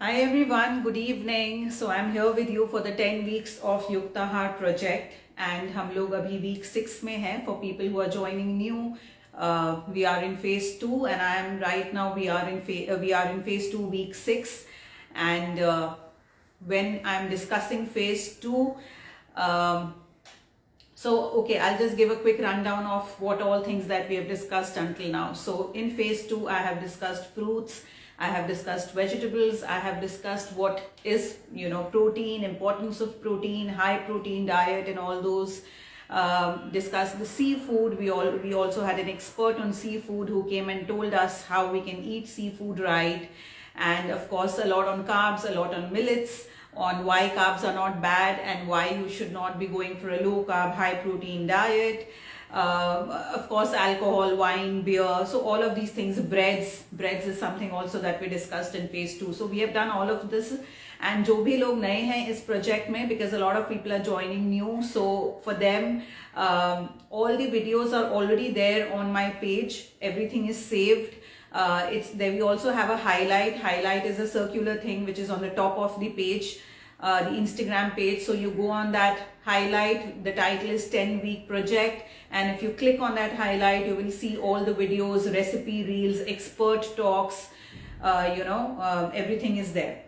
Hi everyone, good evening. So I'm here with you for the 10 weeks of Yuktahaar project and हम लोग अभी week 6 में हैं. For people who are joining new, we are in phase 2 and I am right now we are in phase 2 week 6 and when I'm discussing phase 2 I'll just give a quick rundown of what all things that we have discussed until now. So in phase 2, I have discussed fruits, I have discussed vegetables, I have discussed what is, protein, importance of protein, high protein diet and all those. Discussed the seafood. We also had an expert on seafood who came and told us how we can eat seafood right. And of course, a lot on carbs, a lot on millets, on why carbs are not bad and why you should not be going for a low carb, high protein diet. Of course, alcohol, wine, beer. So all of these things, breads is something also that we discussed in phase 2. So we have done all of this. And जो भी लोग नए हैं इस project में, because a lot of people are joining new, so for them, all the videos are already there on my page. Everything is saved. It's there. We also have a highlight. Highlight is a circular thing which is on the top of the page, the Instagram page. So you go on that highlight. The title is 10-week project, and if you click on that highlight, you will see all the videos, recipe reels, expert talks. Everything is there.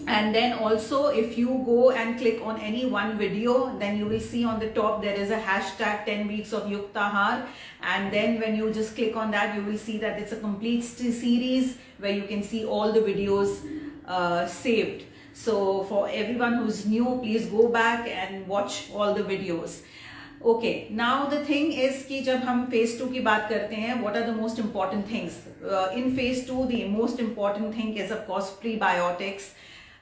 And then also, if you go and click on any one video, then you will see on the top there is a hashtag 10 weeks of Yuktahaar, and then when you just click on that, you will see that it's a complete series where you can see all the videos saved. So for everyone who's new, please go back and watch all the videos. Okay, now the thing is कि जब हम phase 2 की बात करते हैं, what are the most important things? In phase 2, the most important thing is of course prebiotics.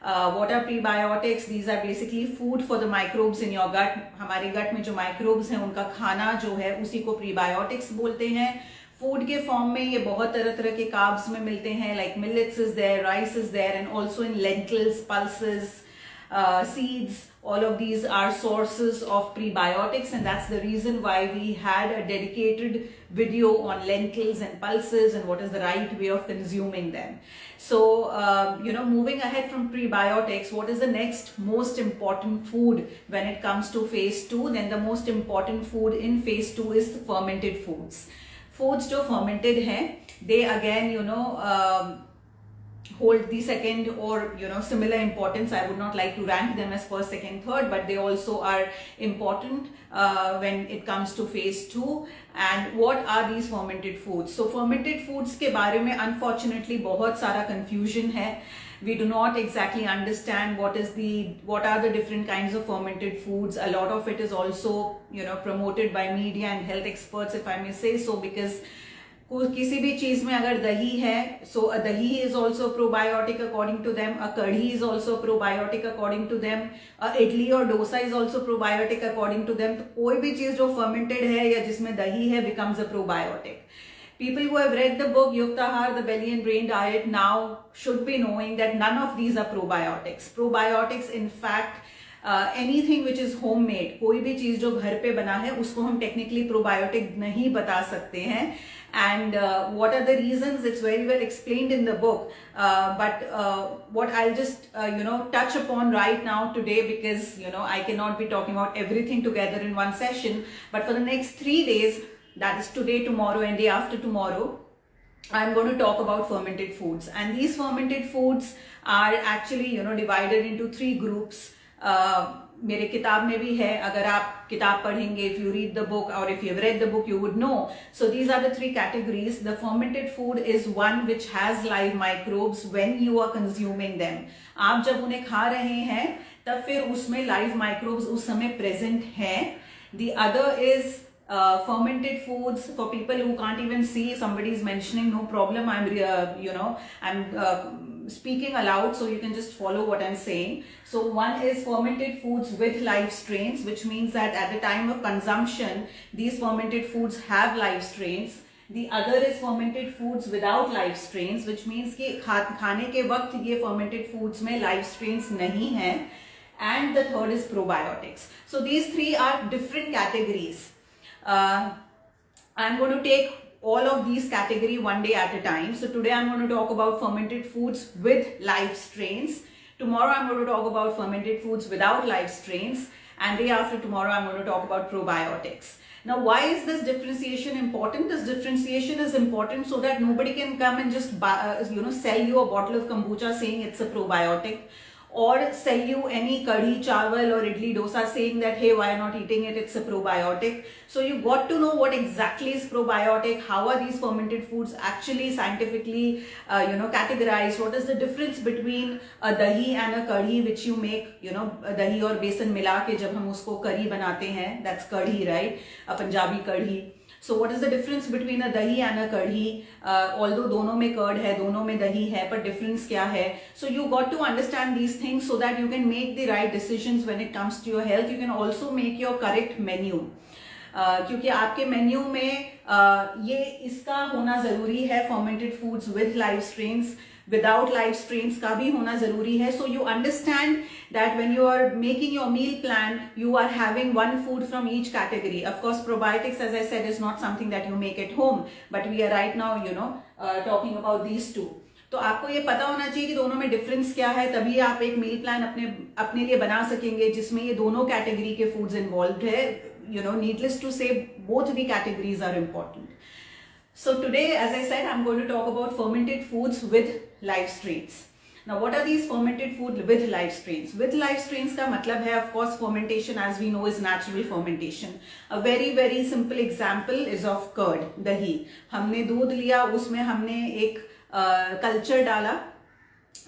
What are prebiotics? These are basically food for the microbes in your gut. हमारे gut में जो microbes हैं उनका खाना जो है उसी को prebiotics बोलते हैं. फूड के फॉर्म में ये बहुत तरह तरह के कार्ब्स में मिलते हैं, like millets is there, rice is there, and also in lentils, pulses, seeds. All of these are sources of prebiotics, and that's the reason why we had a dedicated video on lentils and pulses and what is the right way of consuming them. So, moving ahead from prebiotics, what is the next most important food when it comes to phase 2? Then the most important food in phase 2 is the fermented foods. Foods जो fermented हैं, they again, hold the second or similar importance. I would not like to rank them as first, second, third, but they also are important when it comes to phase 2. And what are these fermented foods? So fermented foods के बारे में unfortunately बहुत सारा confusion है. We do not exactly understand what are the different kinds of fermented foods. A lot of it is also promoted by media and health experts, if I may say so, because किसी भी चीज में अगर दही है, so a dahi is also probiotic according to them, a kadhi is also probiotic according to them, a idli or dosa is also probiotic according to them. तो कोई भी चीज जो fermented है या जिसमें दही है becomes a probiotic. People who have read the book Yuktahaar, the belly and brain diet now should be knowing that none of these are probiotics. Probiotics, in fact, anything which is homemade, कोई भी चीज जो घर पे बना है उसको हम technically probiotic नहीं बता सकते हैं. And what are the reasons? It's very well explained in the book. But what I'll just touch upon right now today, because I cannot be talking about everything together in one session. But for the next 3 days, that is today, tomorrow, and day after tomorrow, I'm going to talk about fermented foods. And these fermented foods are actually divided into 3 groups. मेरे किताब में भी है, अगर आप किताब पढ़ेंगे, if you read the book or if you've read the book, you would know. So these are the 3 categories. The fermented food is one which has live microbes when you are consuming them. आप जब उन्हें खा रहे हैं तब फिर उसमें live microbes उस समय present हैं. The other is fermented foods for people who can't even see. Somebody is mentioning, no problem, I'm speaking aloud, so you can just follow what I'm saying. So one is fermented foods with live strains, which means that at the time of consumption, these fermented foods have live strains. The other is fermented foods without live strains, which means कि खाने के वक्त ये fermented foods में live strains नहीं हैं. And the third is probiotics. So these 3 are different categories. I'm going to take all of these category one day at a time. So today I'm going to talk about fermented foods with live strains. Tomorrow I'm going to talk about fermented foods without live strains, and day after tomorrow I'm going to talk about probiotics. Now, why is this differentiation important? This differentiation is important so that nobody can come and just buy, sell you a bottle of kombucha saying it's a probiotic, or sell you any kadhi chawal or idli dosa saying that, hey, why not eating it, it's a probiotic. So you got to know what exactly is probiotic, how are these fermented foods actually scientifically categorized, what is the difference between a dahi and a kadhi which you make, dahi और बेसन मिला के जब हम उसको करी बनाते हैं, that's kadhi, right, a Punjabi kadhi. So what is the difference between a dahi and a kadhi? Although दोनों में curd है, दोनों में दही है, but difference क्या है? So you got to understand these things so that you can make the right decisions when it comes to your health. You can also make your correct menu. क्योंकि आपके menu में ये इसका होना जरूरी है, fermented foods with live strains. Without live strains का भी होना जरूरी है. So you understand that when you are making your meal plan, you are having one food from each category. Of course, probiotics, as I said, is not something that you make at home, but we are right now, talking about these two. तो आपको ये पता होना चाहिए कि दोनों में difference क्या है, तभी आप एक मील प्लान अपने लिए बना सकेंगे जिसमें ये दोनों कैटेगरी के फूड्स इन्वॉल्व है. Needless to say, both the categories are important. So today, as I said, I'm going to talk about fermented foods with live strains. Now, what are these fermented foods with live strains? With live strains का मतलब है, of course, fermentation, as we know, is natural fermentation. A very, very simple example is of curd, dahi. हमने दूध लिया, उसमें हमने एक culture डाला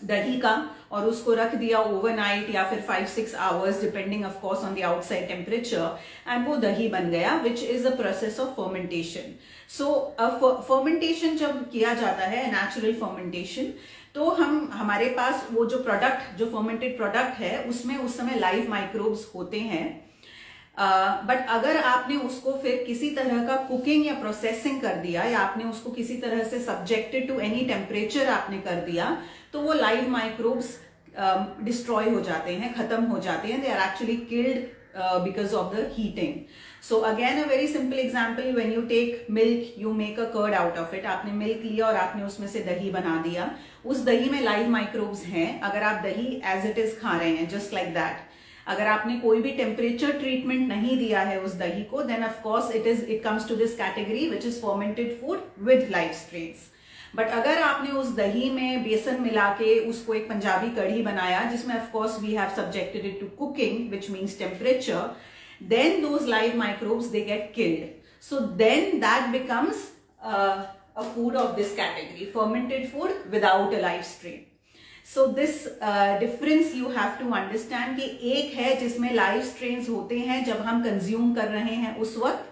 दही का और उसको रख दिया ओवरनाइट या फिर 5-6 hours depending of course on the outside temperature, and वो दही बन गया, which is a process of fermentation. So fermentation जब किया जाता है, नेचुरल फर्मेंटेशन, तो हमारे पास वो जो प्रोडक्ट, जो फर्मेंटेड प्रोडक्ट है, उसमें उस समय लाइव माइक्रोब्स होते हैं. बट अगर आपने उसको फिर किसी तरह का कुकिंग या प्रोसेसिंग कर दिया, या आपने उसको किसी तरह से सब्जेक्टेड टू एनी टेम्परेचर आपने कर दिया, तो वो लाइव माइक्रोब्स डिस्ट्रॉय हो जाते हैं, खत्म हो जाते हैं. They are actually killed because of the heating. So again a very simple example, when you take milk, you make a curd out of it. आपने मिल्क लिया और आपने उसमें से दही बना दिया. उस दही में लाइव माइक्रोब्स हैं. अगर आप दही एज इट इज खा रहे हैं, जस्ट लाइक दैट, अगर आपने कोई भी टेम्परेचर ट्रीटमेंट नहीं दिया है उस दही को, then of course it comes to this category which is fermented food with live strains. But अगर आपने उस दही में बेसन मिला के उसको एक पंजाबी कढ़ी बनाया, जिसमें of course we have subjected it to cooking, which means temperature, then those live microbes, they get killed. So then that becomes a food of this category, fermented food without a live strain. So this difference you have to understand कि एक है जिसमें live strains होते हैं जब हम consume कर रहे हैं उस वक्त,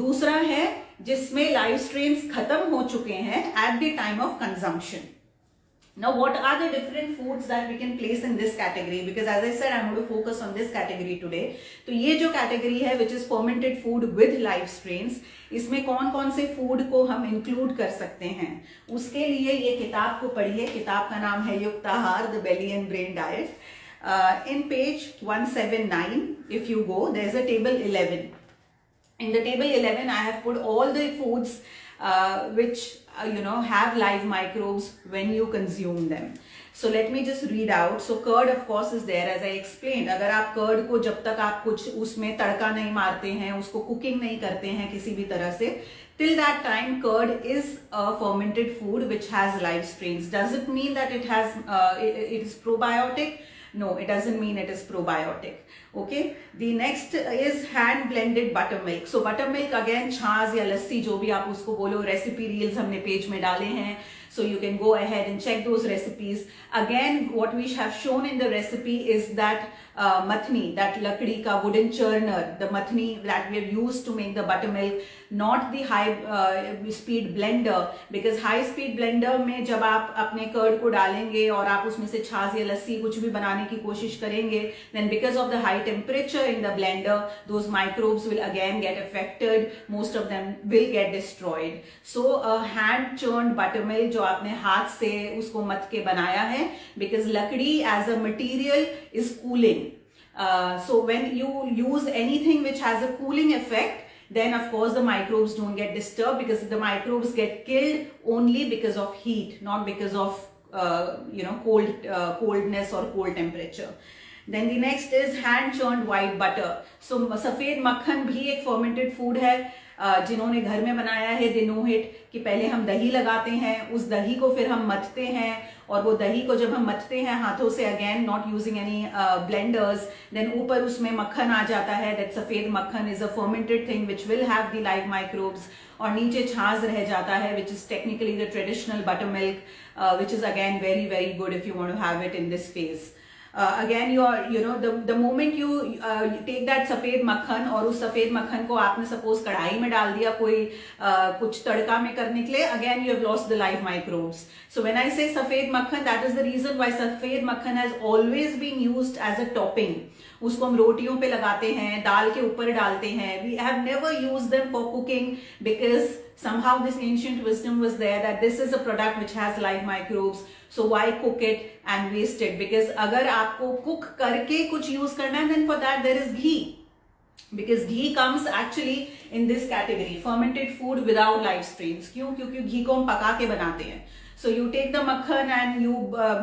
दूसरा है जिसमें live strains खत्म हो चुके हैं at the time of consumption. Now, what are the different foods that we can place in this category? Because as I said, I'm going to focus on this category today. तो ये जो category है, which is fermented food with live strains, इसमें कौन कौन से food को हम include कर सकते हैं? उसके लिए ये किताब को पढ़िए. किताब का नाम है युक्ताहार, The Belly and Brain Diet. In page 179, if you go, there's a table 11. In the table 11, I have put all the foods which have live microbes when you consume them. So let me just read out. So curd of course is there, as I explained. अगर आप curd को जब तक आप कुछ उसमें तड़का नहीं मारते हैं, उसको कुकिंग नहीं करते हैं किसी भी तरह से, till that time curd is a fermented food which has live strains. Does it mean that it has it is probiotic? No, it doesn't mean it is probiotic. Okay, the next is hand blended buttermilk. So buttermilk again, छाछ या लस्सी जो भी आप उसको बोलो, recipe reels हमने page में डाले हैं. So you can go ahead and check those recipes. Again, what we have shown in the recipe is that mathni, that lakdi ka wooden churner, the mathni that we have used to make the buttermilk, not the high speed blender, because high speed blender में जब आप अपने curd को डालेंगे और आप उसमें से छाछ या लस्सी कुछ भी बनाने की कोशिश करेंगे, then because of the high temperature in the blender, those microbes will again get affected. Most of them will get destroyed. So a hand churned buttermilk जो आपने हाथ से उसको मथ के बनाया है, because लकड़ी as a material is cooling. So when you use anything which has a cooling effect, then of course the microbes don't get disturbed, because the microbes get killed only because of heat, not because of coldness or cold temperature. Then the next is hand churned white butter. So सफेद मक्खन भी एक fermented food है, जिन्होंने घर में बनाया है they know it, कि पहले हम दही लगाते हैं, उस दही को फिर हम मथते हैं, और वो दही को जब हम मथते हैं हाथों से, again not using any blenders, then ऊपर उसमें मक्खन आ जाता है, दैट सफेद मक्खन is a fermented thing which will have the live microbes, और नीचे छाछ रह जाता है which is technically the traditional buttermilk, which is again very very good if you want to have it in this phase. Again the moment you take that सफेद मक्खन, और उस सफेद मक्खन को आपने सपोज कढ़ाई में डाल दिया कोई कुछ तड़का में करने के लिए, again you have lost the live microbes. So when I say सफेद मक्खन, that is the reason why सफेद मक्खन has always been used as a topping. उसको हम रोटियों पे लगाते हैं, दाल के ऊपर डालते हैं. We have never used them for cooking because somehow this ancient wisdom was there that this is a product which has live microbes, so why cook it and waste it? Because अगर आपको cook करके कुछ use करना है, then for that there is ghee, because ghee comes actually in this category, fermented food without live strains. क्यों? क्योंकि घी को हम पका के बनाते हैं. So you take the makhan and you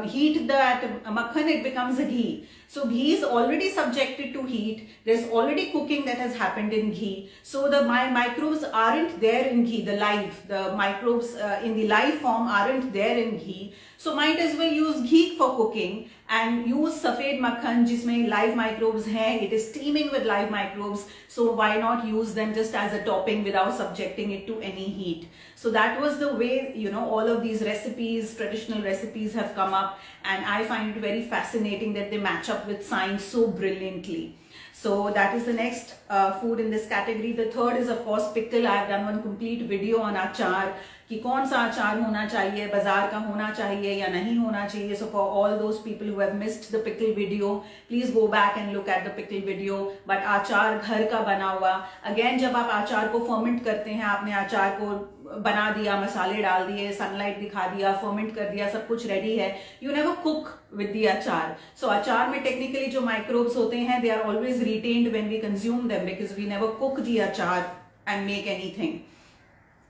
heat that makhan, it becomes a ghee. So ghee is already subjected to heat. There's already cooking that has happened in ghee. So the microbes aren't there in ghee, the microbes in the live form aren't there in ghee. So might as well use ghee for cooking and use सफेद मक्खन जिसमें live microbes हैं. It is teeming with live microbes. So why not use them just as a topping without subjecting it to any heat? So that was the way, all of these recipes, traditional recipes have come up, and I find it very fascinating that they match up with science so brilliantly. So that is the next food in this category. The third is of course pickle. I have done one complete video on achar, कि कौन सा अचार होना चाहिए, बाजार का होना चाहिए या नहीं होना चाहिए. So for all those people who have missed the pickle video, please go back and look at the pickle video. But अचार घर का बना हुआ, again जब आप अचार को ferment करते हैं, आपने अचार को बना दिया, मसाले डाल दिए, सनलाइट दिखा दिया, ferment कर दिया, सब कुछ ready है, you never cook with the अचार. So अचार में technically जो microbes होते हैं, they are always retained when we consume them, because we never cook the अचार and make anything.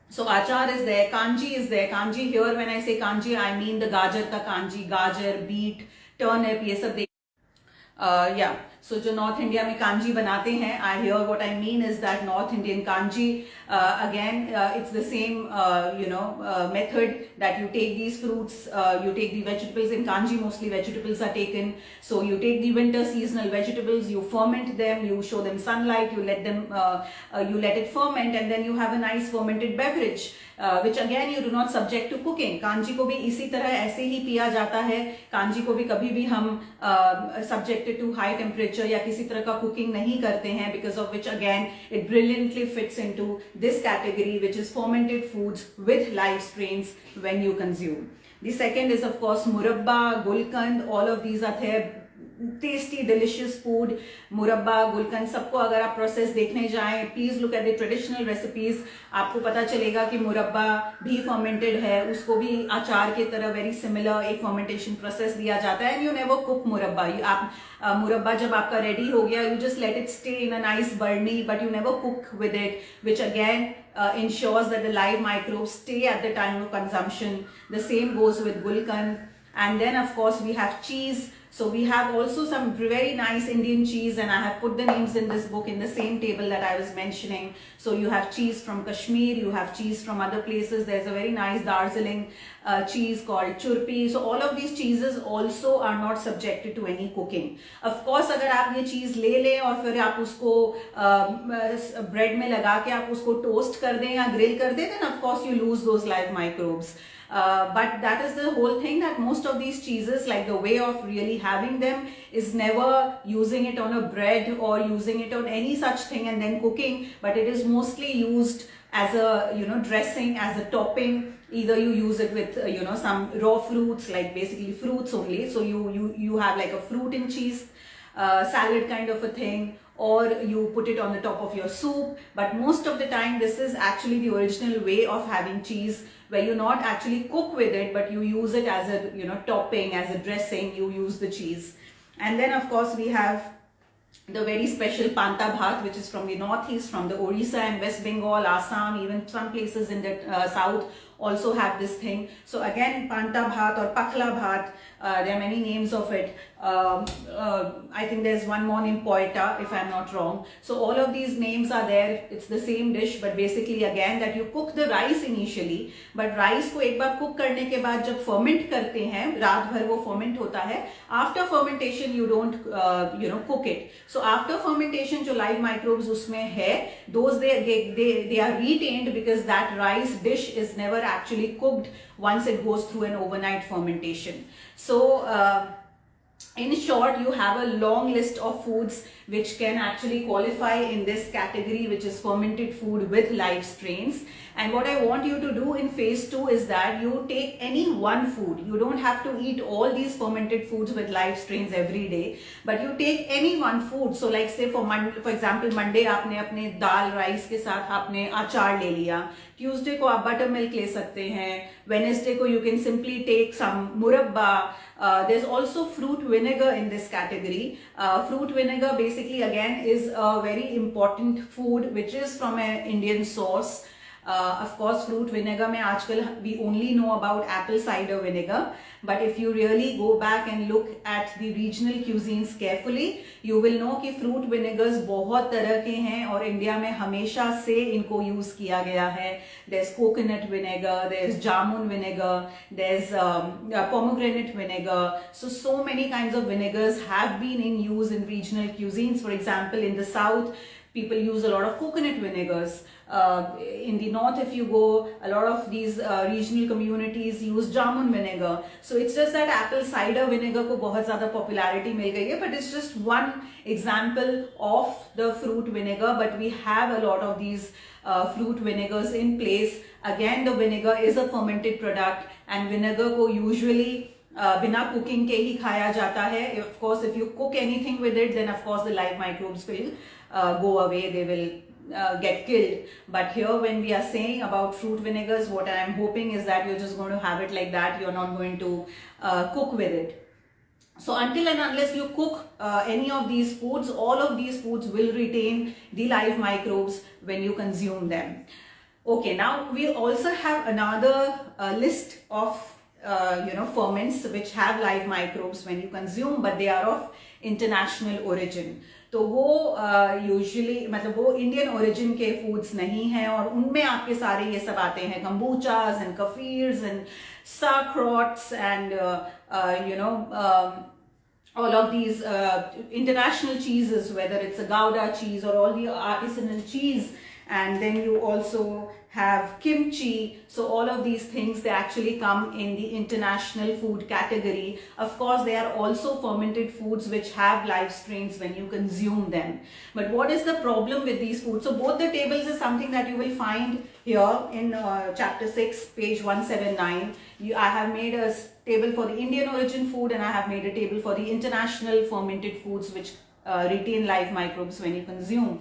So achar is there, kanji is there. Kanji here, when I say kanji, I mean the gajar ka kanji, gajar, beet, turnip, ये सब yeah. So जो North India में kanji बनाते हैं, I hear what I mean is that North Indian kanji, again it's the same method that you take these fruits, you take the vegetables. In kanji mostly vegetables are taken. So you take the winter seasonal vegetables, you ferment them, you show them sunlight, you let it ferment, and then you have a nice fermented beverage, which again you do not subject to cooking. Kanji को भी इसी तरह ऐसे ही पिया जाता है. Kanji को भी कभी भी हम subjected to high temperature या किसी तरह का cooking नहीं करते हैं, because of which again it brilliantly fits into this category, which is fermented foods with live strains when you consume. The second is of course murabba, gulkand. All of these are there. Tasty, delicious food. मुरब्बा, गुलकंद, सबको अगर आप process देखने जाएं, please look at the traditional recipes. आपको पता चलेगा कि मुरब्बा भी फर्मेंटेड है, उसको भी अचार के तरह वेरी सिमिलर एक फर्मेंटेशन प्रोसेस दिया जाता है. एंड यू नेवर कुक मुरब्बा. आप मुरब्बा जब आपका रेडी हो गया, you just let it stay in a nice बर्नी, but you never cook with it, which again ensures that the live microbes stay at the time of consumption. The same goes with gulkand. And then of course we have cheese. So we have also some very nice Indian cheese, and I have put the names in this book in the same table that I was mentioning. So you have cheese from Kashmir, you have cheese from other places. There's a very nice Darjeeling cheese called churpi. So all of these cheeses also are not subjected to any cooking. Of course अगर आप ये चीज ले लें और फिर आप उसको ब्रेड में लगा के आप उसको टोस्ट कर दें या ग्रिल कर दें, then of course you lose those live microbes. But that is the whole thing, that most of these cheeses, like the way of really having them is never using it on a bread or using it on any such thing and then cooking, but it is mostly used as a dressing, as a topping. Either you use it with some raw fruits, like basically fruits only, so you have like a fruit and cheese salad kind of a thing, or you put it on the top of your soup. But most of the time this is actually the original way of having cheese, where you not actually cook with it, but you use it as a topping, as a dressing. You use the cheese. And then of course we have the very special panta bhat, which is from the northeast, from the Orissa and West Bengal, Assam, even some places in the south also have this thing. So again, panta bhat or pakla bhat, there are many names of it. I think there's one more named poeta, if I'm not wrong. So all of these names are there. It's the same dish, but basically again that you cook the rice initially, but rice को एक बार cook करने के बाद जब ferment करते हैं, रात भर वो ferment होता है. After fermentation you don't cook it. So after fermentation जो live microbes उसमें है, those they are retained because that rice dish is never actually cooked once it goes through an overnight fermentation. So in short, you have a long list of foods which can actually qualify in this category, which is fermented food with live strains. And what I want you to do in phase 2 is that you take any one food. You don't have to eat all these fermented foods with live strains every day, but you take any one food. So like say for example, Monday आपने अपने दाल rice के साथ आपने अचार ले लिया. Tuesday को आप buttermilk ले सकते हैं. Wednesday को you can simply take some murabba. There's also fruit vinegar in this category. Fruit vinegar basically again is a very important food which is from an Indian source. Of course, fruit vinegar में आजकल we only know about apple cider vinegar, but if you really go back and look at the regional cuisines carefully, you will know कि fruit vinegars बहुत तरह के हैं और India में हमेशा से इनको यूज किया गया है. There's coconut vinegar, there's jamun vinegar, there's pomegranate vinegar. So many kinds of vinegars have been in use in regional cuisines. For example, in the south, people use a lot of coconut vinegars. In the north, if you go, a lot of these regional communities use jamun vinegar. So it's just that apple cider vinegar को बहुत ज़्यादा popularity मिल गई है, but it's just one example of the fruit vinegar. But we have a lot of these fruit vinegars in place. Again, the vinegar is a fermented product, and vinegar को usually बिना cooking के ही खाया जाता है. Of course, if you cook anything with it, then of course the live microbes will go away. They will get killed. But here when we are saying about fruit vinegars, what I am hoping is that you're just going to have it like that. You're not going to cook with it. So until and unless you cook any of these foods, all of these foods will retain the live microbes when you consume them. Okay, now we also have another list of ferments which have live microbes when you consume, but they are of international origin. तो वो usually मतलब वो Indian origin के foods नहीं हैं और उनमें आपके सारे ये सब आते हैं, kombuchas and kafirs and sauerkrauts and all of these international cheeses, whether it's a Gouda cheese or all the artisanal cheese. And then you also have kimchi. So all of these things, they actually come in the international food category. Of course, they are also fermented foods which have live strains when you consume them. But what is the problem with these foods? So both the tables is something that you will find here in chapter 6, page 179. I have made a table for the Indian origin food, and I have made a table for the international fermented foods which retain live microbes when you consume.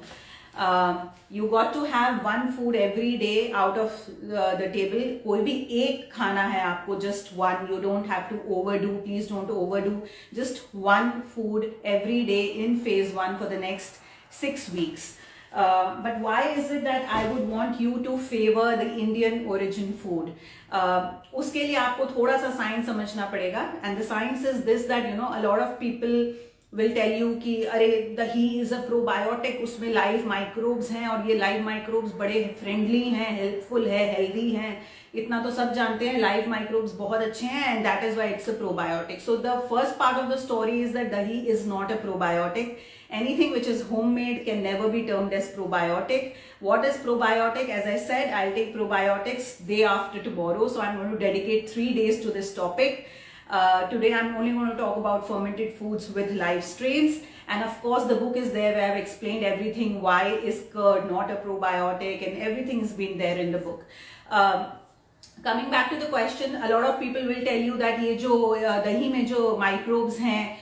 You got to have one food every day out of the table. कोई भी एक खाना है आपको, just one. You don't have to overdo. Please don't overdo. Just one food every day in phase 1 for the next 6 weeks. But why is it that I would want you to favor the Indian origin food? उसके लिए आपको थोड़ा सा science समझना पड़ेगा. And the science is this, that a lot of people will tell you कि अरे दही is a probiotic, उसमें live microbes हैं और ये live microbes बड़े friendly हैं, helpful है, healthy हैं. इतना तो सब जानते हैं, live microbes बहुत अच्छे हैं, and that is why it's a probiotic. So the first part of the story is that dahi is not a probiotic. Anything which is homemade can never be termed as probiotic. What is probiotic? As I said, I'll take probiotics day after tomorrow. So I'm going to dedicate 3 days to this topic. Today I'm only going to talk about fermented foods with live strains, and of course the book is there where I've explained everything. Why is curd not a probiotic, and everything has been there in the book. Coming back to the question, a lot of people will tell you that ये जो दही में जो microbes हैं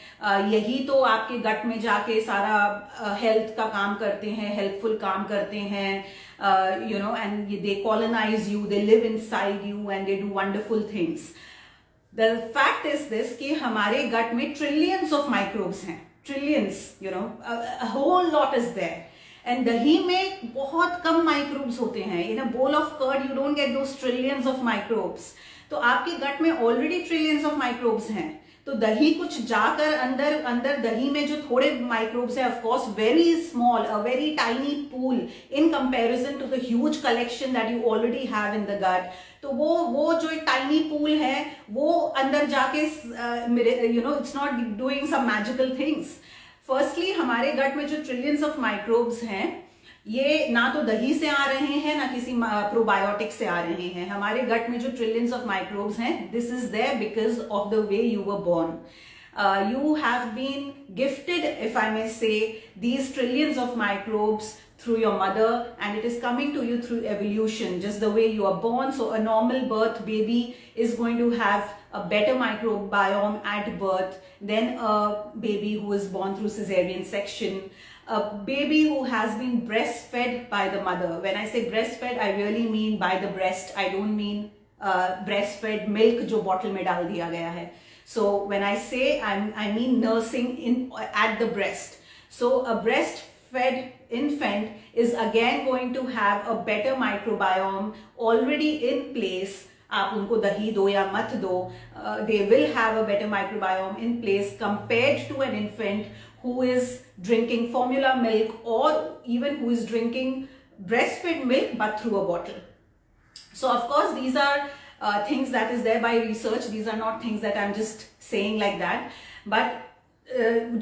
यही तो आपके gut में जाके सारा health का काम करते हैं, helpful काम करते हैं, and they colonize you, they live inside you, and they do wonderful things. The fact is this कि हमारे gut में trillions of microbes हैं. trillions, a whole lot is there. And dahi में बहुत कम microbes होते हैं. In a bowl of curd, you don't get those trillions of microbes. तो आपके gut में already trillions of microbes हैं. तो दही कुछ जाकर अंदर दही में जो थोड़े माइक्रोब्स है, of course very small, a very tiny pool in comparison to the huge collection that you already have in the gut. तो वो जो एक टाइनी पूल है वो अंदर जाके it's not doing some magical things. Firstly हमारे गट में जो ट्रिलियंस ऑफ माइक्रोब्स हैं ये ना तो दही से आ रहे हैं ना किसी प्रोबायोटिक से आ रहे हैं. हमारे गट में जो ट्रिलियंस ऑफ माइक्रोब्स हैं, this is there because of the way you were born. You have been gifted, if I may say, these trillions of microbes through your mother, and it is coming to you through evolution, just the way you are born. So a normal birth baby is going to have a better microbiome at birth than a baby who is born through cesarean section. A baby who has been breastfed by the mother. When I say breastfed, I really mean by the breast. I don't mean breastfed milk जो bottle में डाल दिया गया है. So when I say I mean nursing at the breast. So a breastfed infant is again going to have a better microbiome already in place. आप उनको दही दो या मत दो, they will have a better microbiome in place compared to an infant who is drinking formula milk or even who is drinking breastfed milk but through a bottle. So of course these are things that is there by research. These are not things that I'm just saying like that. But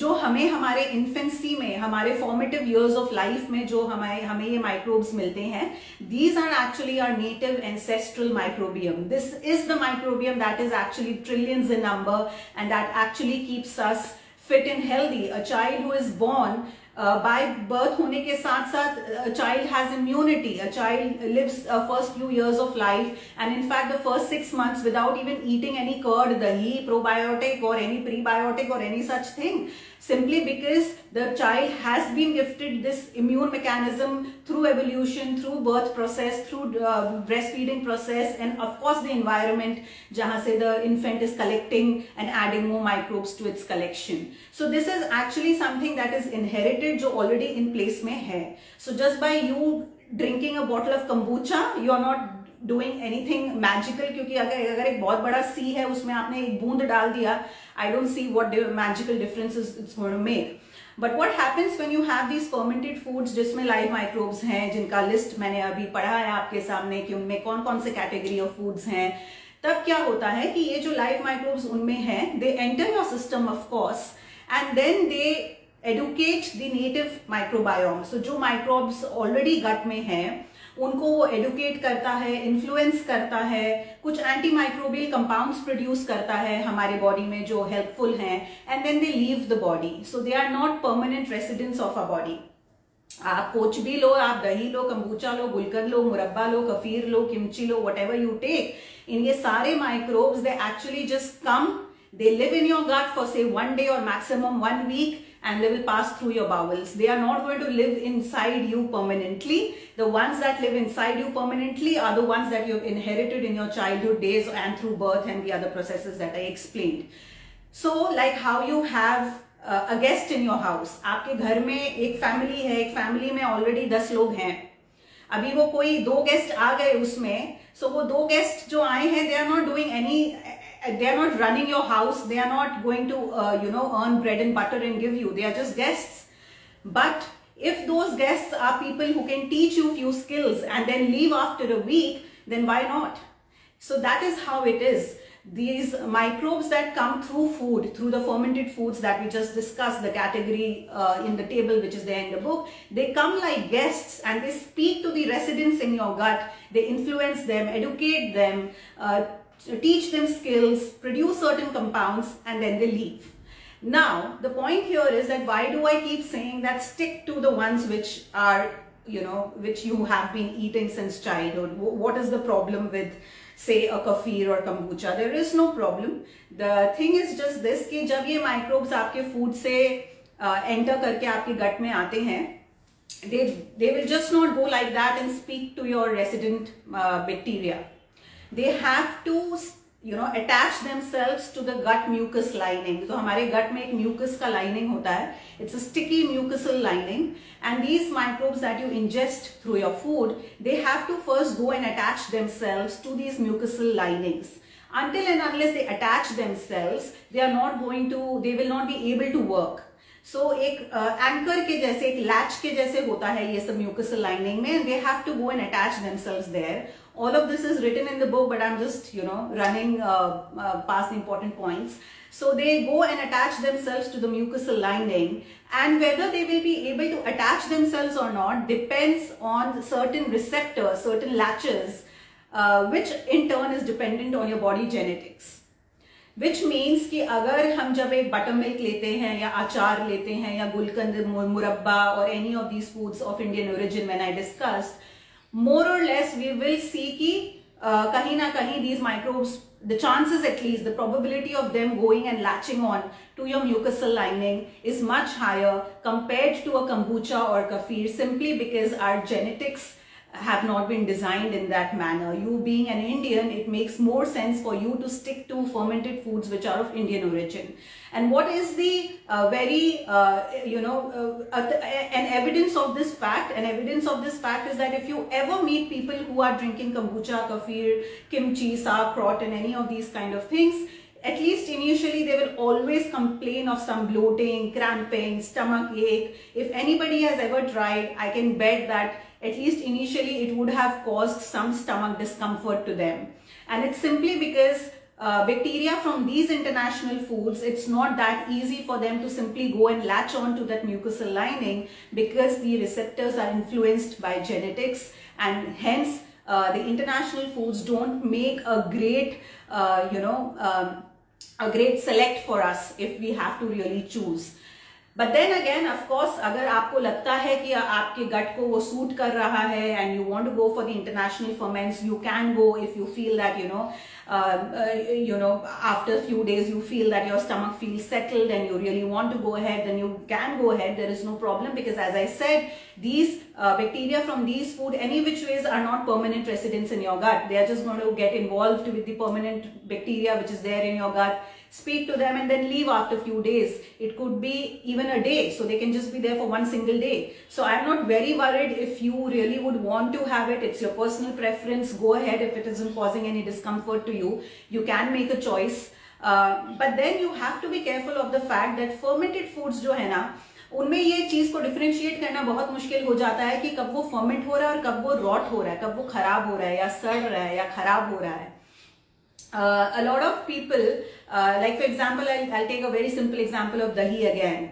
जो हमें हमारे infancy में, हमारे formative years of life में जो हमें ये microbes मिलते हैं, these are actually our native ancestral microbiome. This is the microbiome that is actually trillions in number and that actually keeps us fit and healthy. A child who is born by birth होने के साथ साथ a child has immunity. A child lives first few years of life and in fact the first 6 months without even eating any curd, dahi, probiotic or any prebiotic or any such thing, simply because the child has been gifted this immune mechanism through evolution, through birth process, through breastfeeding process, and of course the environment jahan se the infant is collecting and adding more microbes to its collection. So this is actually something that is inherited जो already in place में है. So just by you drinking a bottle of kombucha, you are not doing anything magical, क्योंकि अगर एक बहुत बड़ा सी है उसमें आपने एक बूंद डाल दिया, I don't see what magical differences it's going to make. But what happens when you have these fermented foods जिसमें live microbes हैं, जिनका लिस्ट मैंने अभी पढ़ा है आपके सामने कि उनमें कौन कौन से कैटेगरी ऑफ फूड्स हैं, तब क्या होता है कि ये जो live microbes उनमें हैं, they enter your system of course and then they educate the native microbiome. So जो microbes already gut में हैं उनको वो educate करता है, influence करता है, कुछ antimicrobial compounds produce करता है हमारे body में जो helpful हैं, and then they leave the body. So they are not permanent residents of our body. आप कुछ भी लो, आप दही लो, कंबूचा लो, गुलकंद लो, मुरब्बा लो, कफीर लो, किमची लो, whatever you take, in ये सारे microbes they actually just come, they live in your gut for say 1 day or maximum 1 week and they will pass through your bowels. They are not going to live inside you permanently. The ones that live inside you permanently are the ones that you've inherited in your childhood days and through birth and the other processes that I explained. So like how you have a guest in your house. आपके घर में एक family है, एक family में already 10 लोग हैं, अभी वो कोई 2 गेस्ट आ गए उसमें, सो वो 2 गेस्ट जो आए हैं, they are not doing any, they are not running your house, they are not going to earn bread and butter and give you, they are just guests. But if those guests are people who can teach you few skills and then leave after a week, then why not? So that is how it is. These microbes that come through food, through the fermented foods that we just discussed, the category in the table which is there in the book, they come like guests and they speak to the residents in your gut, they influence them, educate them, teach them skills, produce certain compounds, and then they leave. Now, the point here is that why do I keep saying that stick to the ones which are, which you have been eating since childhood? What is the problem with, say, a kefir or kombucha? There is no problem. The thing is just this कि जब ये microbes आपके food से enter करके आपके gut में आते हैं, they will just not go like that and speak to your resident bacteria. They have to attach themselves to the gut mucus lining. तो हमारे gut में एक mucus का lining होता है. It's a sticky mucosal lining, and these microbes that you ingest through your food, they have to first go and attach themselves to these mucosal linings. Until and unless they attach themselves, they will not be able to work. So एक anchor के जैसे, एक latch के जैसे होता है ये सब mucosal lining में, and they have to go and attach themselves there. All of this is written in the book, but I'm just, running past the important points. So they go and attach themselves to the mucosal lining, and whether they will be able to attach themselves or not depends on certain receptors, certain latches, which in turn is dependent on your body genetics. Which means कि अगर हम जब एक buttermilk लेते हैं या अचार लेते हैं या गुलकंद मुरब्बा or any of these foods of Indian origin when I discussed, more or less we will see कि कहीं ना कहीं these microbes, the chances at least, the probability of them going and latching on to your mucosal lining is much higher compared to a kombucha or kefir, simply because our genetics have not been designed in that manner. You being an Indian, it makes more sense for you to stick to fermented foods which are of Indian origin. And what is the an evidence of this fact? An evidence of this fact is that if you ever meet people who are drinking kombucha, kefir, kimchi, sauerkraut and any of these kind of things, at least initially they will always complain of some bloating, cramping, stomach ache. If anybody has ever tried, I can bet that at least initially it would have caused some stomach discomfort to them. And it's simply because bacteria from these international foods, it's not that easy for them to simply go and latch on to that mucosal lining, because the receptors are influenced by genetics, and hence the international foods don't make a great a great select for us if we have to really choose. But then again, of course, अगर आपको लगता है कि आपके gut को वो suit कर रहा है and you want to go for the international ferments, you can go if you feel that, after a few days you feel that your stomach feels settled and you really want to go ahead, then you can go ahead. There is no problem, because as I said, these bacteria from these food, any which ways, are not permanent residents in your gut. They are just going to get involved with the permanent bacteria which is there in your gut, speak to them and then leave after a few days. It could be even a day, so they can just be there for one single day. So I'm not very worried if you really would want to have it. It's your personal preference. Go ahead. If it isn't causing any discomfort to you, you can make a choice. But then you have to be careful of the fact that fermented foods जो है ना, उनमें ये चीज को differentiate करना बहुत मुश्किल हो जाता है कि कब वो फर्मेंट हो रहा है और कब वो रॉट हो रहा है, कब वो खराब हो रहा है या सड़ रहा है या खराब हो रहा है. A lot of people, like for example, I'll take a very simple example of dahi again.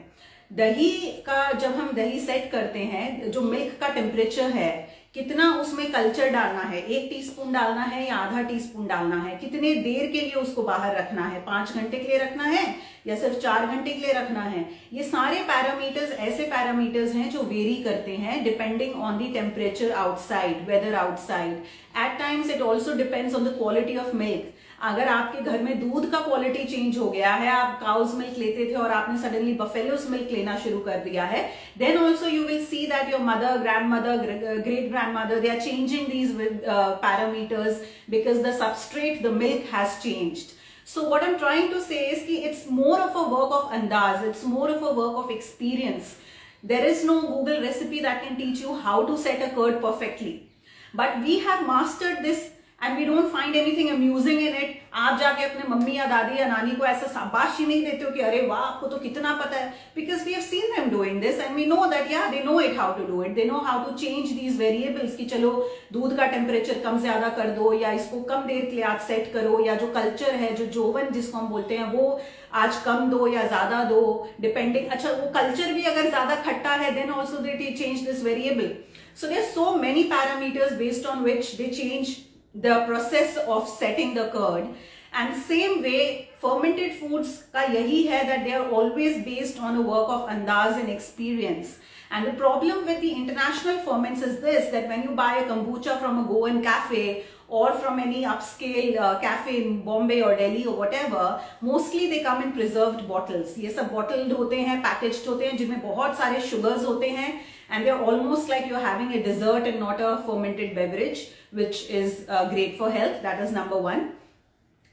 दही का जब हम दही सेट करते हैं, जो मिल्क का टेम्परेचर है, कितना उसमें कल्चर डालना है, 1 टीस्पून डालना है या आधा टीस्पून डालना है, कितने देर के लिए उसको बाहर रखना है, 5 घंटे के लिए रखना है या सिर्फ 4 घंटे के लिए रखना है, ये सारे पैरामीटर्स ऐसे पैरामीटर्स हैं जो वेरी करते हैं depending on the temperature outside, weather outside. At times it also depends on the quality of milk. अगर आपके घर में दूध का क्वालिटी चेंज हो गया है, आप काउज मिल्क लेते थे और आपने सडनली बफेलोस मिल्क लेना शुरू कर दिया है, then also you will see that your mother, grandmother, great grandmother, they are changing these parameters because the substrate, the milk has changed. So what I'm trying to say is कि it's more of a work of andaz, it's more of a work of experience. There is no Google recipe that can teach you how to set a curd perfectly. But we have mastered this and we don't find anything amusing in it. आप जाके अपने mummy या दादी या नानी को ऐसा शाबाशी नहीं देते हो कि अरे वाह आपको तो कितना पता है, because we have seen them doing this and we know that yeah they know it how to do it. They know how to change these variables कि चलो दूध का टेम्परेचर कम ज्यादा कर दो या इसको कम देर के लिए आज सेट करो, या जो कल्चर है, जो जोवन जिसको हम बोलते हैं, वो आज कम दो या ज्यादा दो डिपेंडिंग. अच्छा वो कल्चर भी अगर ज्यादा खट्टा है then also they change this variable. So there are so many parameters based on which they change the process of setting the curd. And same way fermented foods का यही है that they are always based on a work of andaz and experience. And the problem with the international ferments is this, that when you buy a kombucha from a Goan cafe or from any upscale cafe in Bombay or Delhi or whatever, mostly they come in preserved bottles. ये सब bottled होते हैं, packaged होते हैं, जिनमें बहुत सारे sugars होते हैं, and they are almost like you're having a dessert and not a fermented beverage, which is great for health. That is number one.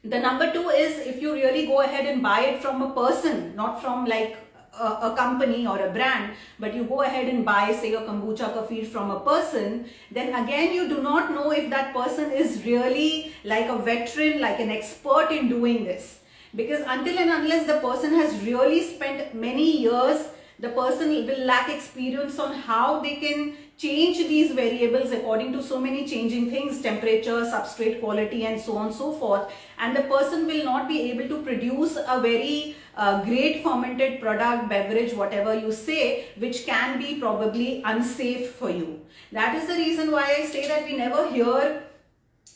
The number two is, if you really go ahead and buy it from a person, not from like a company or a brand, but you go ahead and buy, say, your kombucha kefir from a person, then again you do not know if that person is really like a veteran, like an expert in doing this. Because until and unless the person has really spent many years, the person will lack experience on how they can change these variables according to so many changing things, temperature, substrate quality, and so on and so forth. And the person will not be able to produce a very great fermented product, beverage, whatever you say, which can be probably unsafe for you. That is the reason why I say that we never hear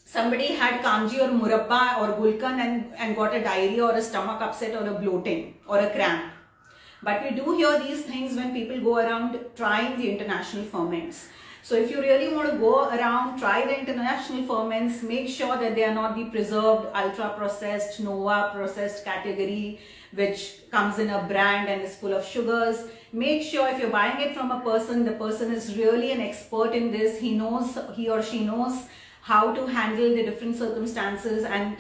somebody had kanji or murabba or gulkan and got a diarrhea or a stomach upset or a bloating or a cramp. But we do hear these things when people go around trying the international ferments. So if you really want to go around, try the international ferments, make sure that they are not the preserved, ultra processed, Nova processed category, which comes in a brand and is full of sugars. Make sure if you're buying it from a person, the person is really an expert in this. He or she knows how to handle the different circumstances and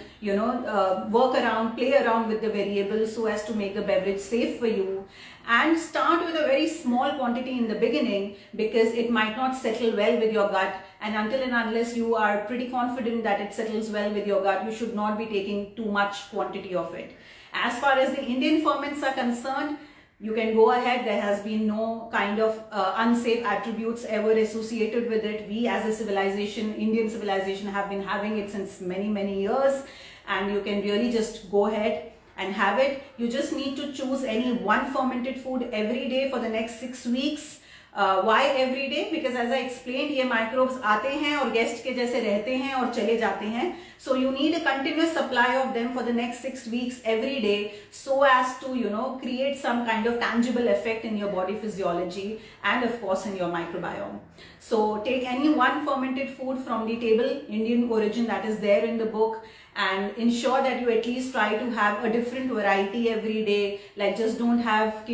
work around, play around with the variables so as to make the beverage safe for you. And start with a very small quantity in the beginning, because it might not settle well with your gut, and until and unless you are pretty confident that it settles well with your gut, you should not be taking too much quantity of it. As far as the Indian ferments are concerned, you can go ahead. There has been no kind of unsafe attributes ever associated with it. We as a civilization, Indian civilization, have been having it since many years, and you can really just go ahead and have it. You just need to choose any one fermented food every day for the next 6 weeks. Why every day? Because as I explained, ये microbes आते हैं और guest के जैसे रहते हैं और चले जाते हैं. So you need a continuous supply of them for the next 6 weeks every day, so as to create some kind of tangible effect in your body physiology and of course in your microbiome. So take any one fermented food from the table, Indian origin, that is there in the book, and ensure that you at least try to have a different variety every day. Like just don't have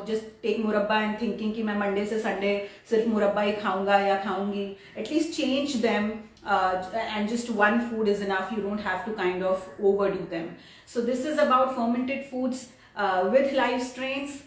just take murabba and thinking कि मैं Monday से Sunday सिर्फ मुरब्बा ही खाऊंगा या खाऊंगी. At least change them, and just one food is enough. You don't have to kind of overdo them. So this is about fermented foods with live strains.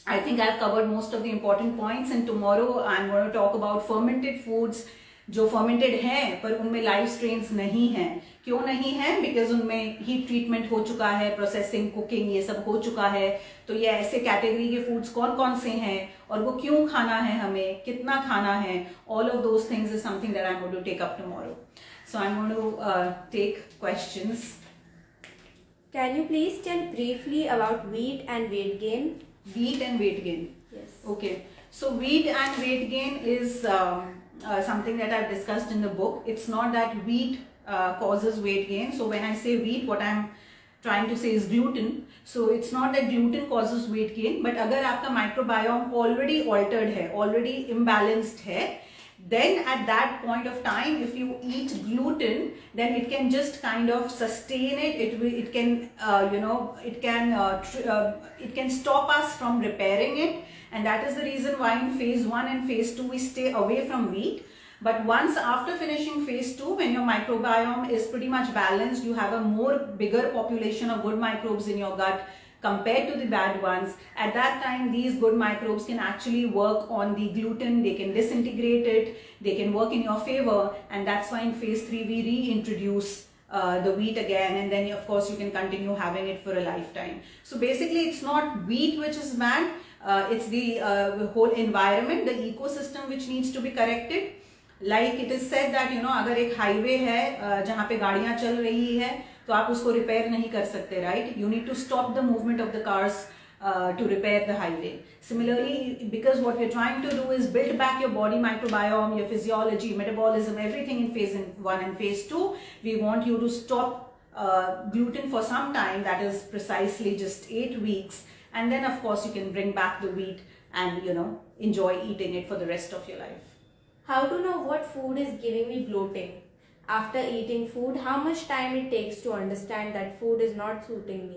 I think I've covered most of the important points, and tomorrow I'm going to talk about fermented foods जो fermented हैं पर उनमें live strains नहीं हैं. क्यों नहीं है? Because उनमें heat treatment हो चुका है, processing, cooking ये सब हो चुका है. तो ये ऐसे category के foods कौन कौन से हैं और वो क्यों खाना है हमें, कितना खाना है, all of those things is something that I'm going to take up tomorrow. So I'm going to take questions. Can you please tell briefly about wheat and weight gain? Wheat and weight gain. Yes. Okay. So wheat and weight gain is something that I've discussed in the book. It's not that wheat causes weight gain. So when I say wheat, what I'm trying to say is gluten. So it's not that gluten causes weight gain, but अगर आपका microbiome already altered है, already imbalanced है, then at that point of time, if you eat gluten, then it can just kind of sustain it. It can stop us from repairing it, and that is the reason why in phase 1 and phase 2 we stay away from wheat. But once after finishing phase 2, when your microbiome is pretty much balanced, you have a bigger population of good microbes in your gut compared to the bad ones. At that time, these good microbes can actually work on the gluten, they can disintegrate it, they can work in your favor, and that's why in phase 3 we reintroduce the wheat again, and then of course you can continue having it for a lifetime. So basically it's not wheat which is bad, it's the whole environment, the ecosystem which needs to be corrected. Like it is said that अगर एक highway है जहाँ पे गाड़ियाँ चल रही है तो आप उसको repair नहीं कर सकते, right? You need to stop the movement of the cars to repair the highway. Similarly, because what we're trying to do is build back your body microbiome, your physiology, metabolism, everything in phase 1 and phase 2, we want you to stop gluten for some time, that is precisely just 8 weeks, and then of course you can bring back the wheat and enjoy eating it for the rest of your life. How to know what food is giving me bloating? After eating food, how much time it takes to understand that food is not suiting me?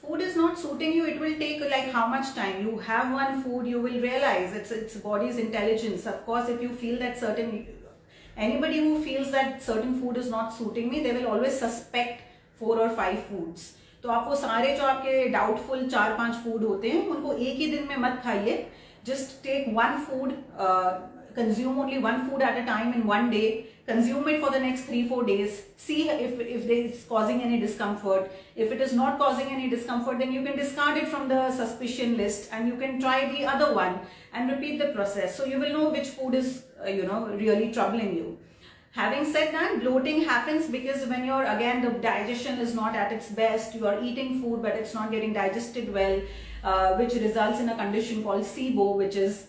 Food is not suiting you, it will take like how much time? You have one food, you will realize it's body's intelligence. Of course, if you feel that certain, Anybody who feels that certain food is not suiting me, they will always suspect 4 or 5 foods. तो आप वो सारे जो आपके doubtful 4-5 food होते हैं उनको एक ही दिन में मत खाइए. Just take one food, consume only one food at a time in one day. Consume it for the next 3-4 days. See if it's causing any discomfort. If it is not causing any discomfort, then you can discard it from the suspicion list and you can try the other one and repeat the process. So you will know which food is really troubling you. Having said that, bloating happens because when the digestion is not at its best, you are eating food but it's not getting digested well, which results in a condition called SIBO, which is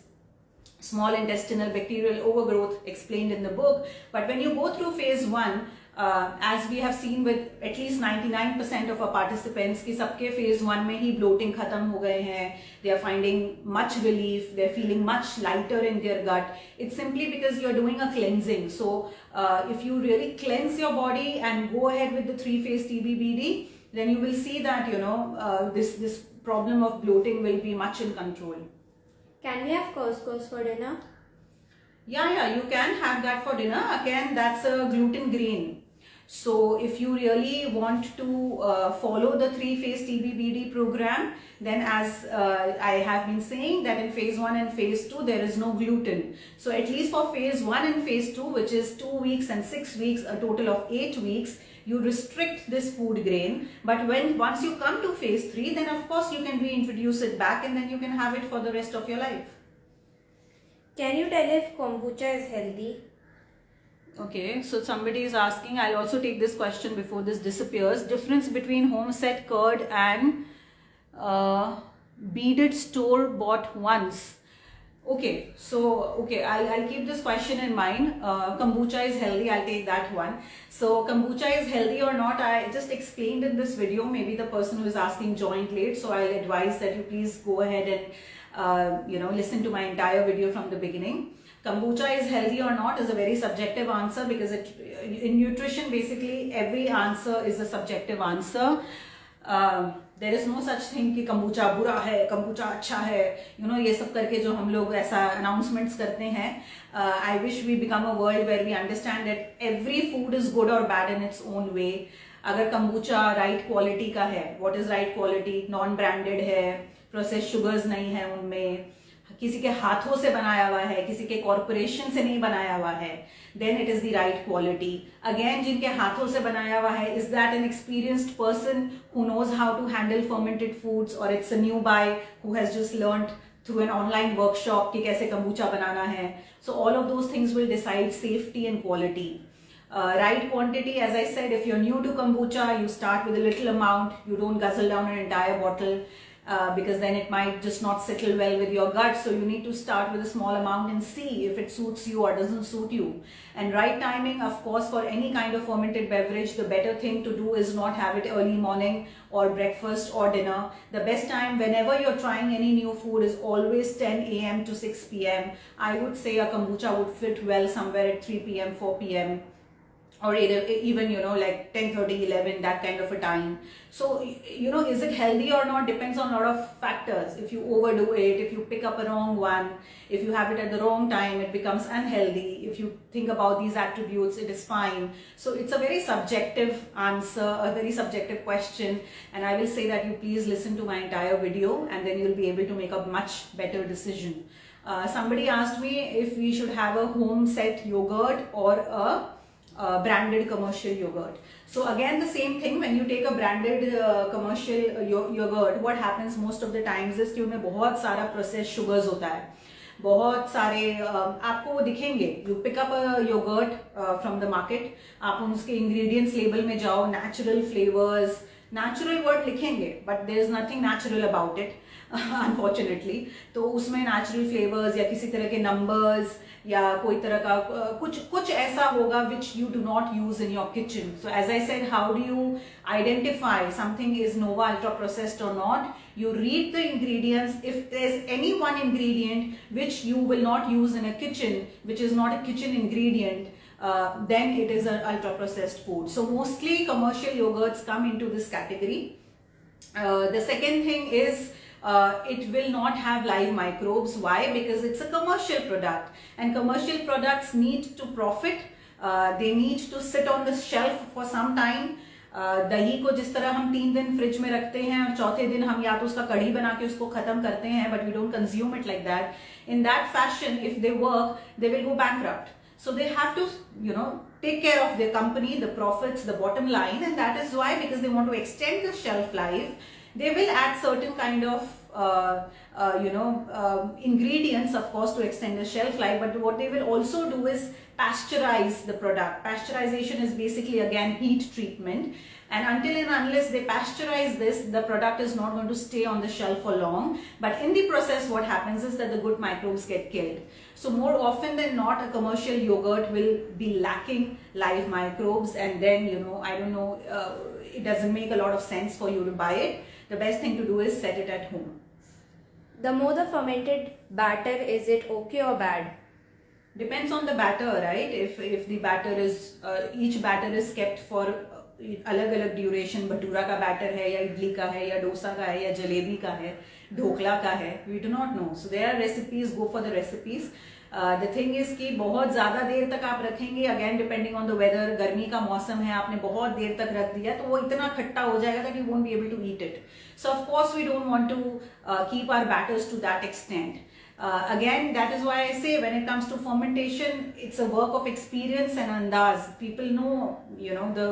small intestinal bacterial overgrowth, explained in the book. But when you go through phase 1, as we have seen with at least 99% of our participants, कि सबके phase 1 में ही bloating खत्म हो गए हैं, they are finding much relief, they are feeling much lighter in their gut. It's simply because you are doing a cleansing. So if you really cleanse your body and go ahead with the 3-phase TBBD, then you will see that this problem of bloating will be much in control. Can we have couscous for dinner? Yeah, you can have that for dinner. Again, that's a gluten grain. So if you really want to follow the 3-phase TBBD program, then as I have been saying that in phase 1 and phase 2 there is no gluten. So at least for phase 1 and phase 2, which is 2 weeks and 6 weeks, a total of 8 weeks, you restrict this food grain. But once you come to phase 3, then of course you can reintroduce it back and then you can have it for the rest of your life. Can you tell if kombucha is healthy? Okay, so somebody is asking, I'll also take this question before this disappears. Difference between home set curd and beaded store bought ones. Okay, so I'll keep this question in mind. Kombucha is healthy, I'll take that one. So kombucha is healthy or not, I just explained in this video. Maybe the person who is asking joined late, so I'll advise that you please go ahead and listen to my entire video from the beginning. Kombucha is healthy or not is a very subjective answer because in nutrition basically every answer is a subjective answer. There is no such thing कि kombucha बुरा है, kombucha अच्छा है, ये सब करके जो हम लोग ऐसा announcements करते हैं. I wish we become a world where we understand that every food is good or bad in its own way. अगर kombucha right quality का है, what is right quality? Non-branded है, processed sugars नहीं है उनमें, किसी के हाथों से बनाया हुआ है, किसी के कॉर्पोरेशन से नहीं बनाया हुआ है, then it is the right quality. Again, जिनके हाथों से बनाया हुआ है, is that an experienced person who knows how to handle fermented foods, or it's a new buy who has just learned through an online workshop कि कैसे kombucha बनाना है. So all of those things will decide safety and quality. Right quantity, as I said, if you're new to kombucha, you start with a little amount, you don't guzzle down an entire bottle. Because then it might just not settle well with your gut. So you need to start with a small amount and see if it suits you or doesn't suit you. And right timing, of course, for any kind of fermented beverage, the better thing to do is not have it early morning or breakfast or dinner. The best time whenever you're trying any new food is always 10 a.m. to 6 p.m. I would say a kombucha would fit well somewhere at 3 p.m., 4 p.m. or even like 10:30, 11, that kind of a time. So is it healthy or not depends on a lot of factors. If you overdo it, if you pick up a wrong one, if you have it at the wrong time, it becomes unhealthy. If you think about these attributes, it is fine. So it's a very subjective answer, a very subjective question, and I will say that you please listen to my entire video and then you'll be able to make a much better decision. Somebody asked me if we should have a home set yogurt or a branded commercial yogurt. So again, the same thing, when you take a branded commercial yogurt, what happens most of the times is कि उनमें बहुत सारा processed sugars होता है, बहुत सारे आपको वो दिखेंगे. You pick up a yogurt from the market, आप उसके ingredients label में जाओ, natural flavors, natural word लिखेंगे, but there is nothing natural about it. Unfortunately, तो उसमें natural flavors या किसी तरह के numbers या कोई तरह का कुछ ऐसा होगा which you do not use in your kitchen. So as I said, how do you identify something is Nova ultra processed or not? You read the ingredients. If there's any one ingredient which you will not use in a kitchen, which is not a kitchen ingredient, then it is an ultra processed food. So mostly commercial yogurts come into this category. The second thing is it will not have live microbes. Why? Because it's a commercial product and commercial products need to profit. they need to sit on the shelf for some time. दही को जिस तरह हम 3 दिन fridge में रखते हैं और चौथे दिन हम या तो उसका कढ़ी बना के उसको खत्म करते हैं, but we don't consume it like that. In that fashion, if they work, they will go bankrupt. So they have to, take care of their company, the profits, the bottom line, and that is why, because they want to extend the shelf life, they will add certain kind of ingredients, of course, to extend the shelf life. But what they will also do is pasteurize the product. Pasteurization is basically again heat treatment. And until and unless they pasteurize this, the product is not going to stay on the shelf for long. But in the process, what happens is that the good microbes get killed. So more often than not, a commercial yogurt will be lacking live microbes. And then, I don't know, it doesn't make a lot of sense for you to buy it. The best thing to do is set it at home. The more the fermented batter, is it okay or bad? Depends on the batter, right? If the batter is, each batter is kept for अलग अलग duration, bhatura का batter है या इडली का है या डोसा का है या जलेबी का है, ढोकला का है, we do not know. So there are recipes, go for the recipes. The thing is कि बहुत ज्यादा देर तक आप रखेंगे, again depending on the weather, गर्मी का मौसम है, आपने बहुत देर तक रख दिया तो वो इतना खट्टा हो जाएगा that you won't be able to eat it. So of course we don't want to keep our batters to that extent. Again, that is why I say when it comes to fermentation, it's a work of experience and andaz. People know, the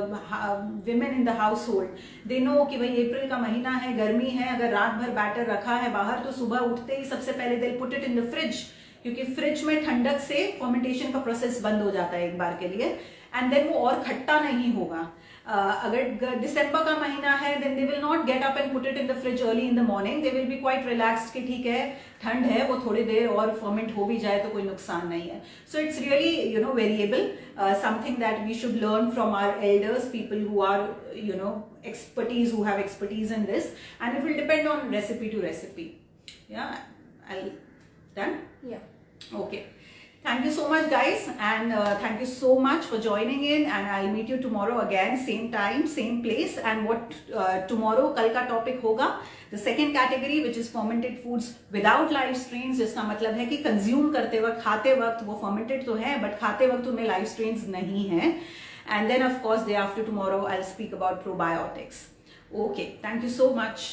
women in the household, they know कि भाई अप्रैल का महीना है, गर्मी है, अगर रात भर बैटर रखा है बाहर तो सुबह उठते ही सबसे पहले they'll put it in the fridge, क्योंकि फ्रिज में ठंडक से फर्मेंटेशन का प्रोसेस बंद हो जाता है एक बार के लिए, एंड देन वो और खट्टा नहीं होगा. अगर दिसंबर का महीना है, then they will not get up and put it in the fridge early in the morning. They will be quite relaxed कि ठीक है, ठंड है, वो थोड़ी देर और फर्मेंट हो भी जाए तो कोई नुकसान नहीं है. So it's really variable, something that we should learn from our elders, people who are expertise, who have expertise in this, and it will depend on recipe to recipe. Done? Yeah. Okay. Thank you so much, guys, and thank you so much for joining in, and I'll meet you tomorrow again, same time, same place. And what tomorrow कल का topic होगा, the second category, which is fermented foods without live strains, जिसका मतलब है कि consume करते वक्त, खाते वक्त वो fermented तो है, but खाते वक्त उनमें live strains नहीं है. And then of course day after tomorrow I'll speak about probiotics. Okay, thank you so much.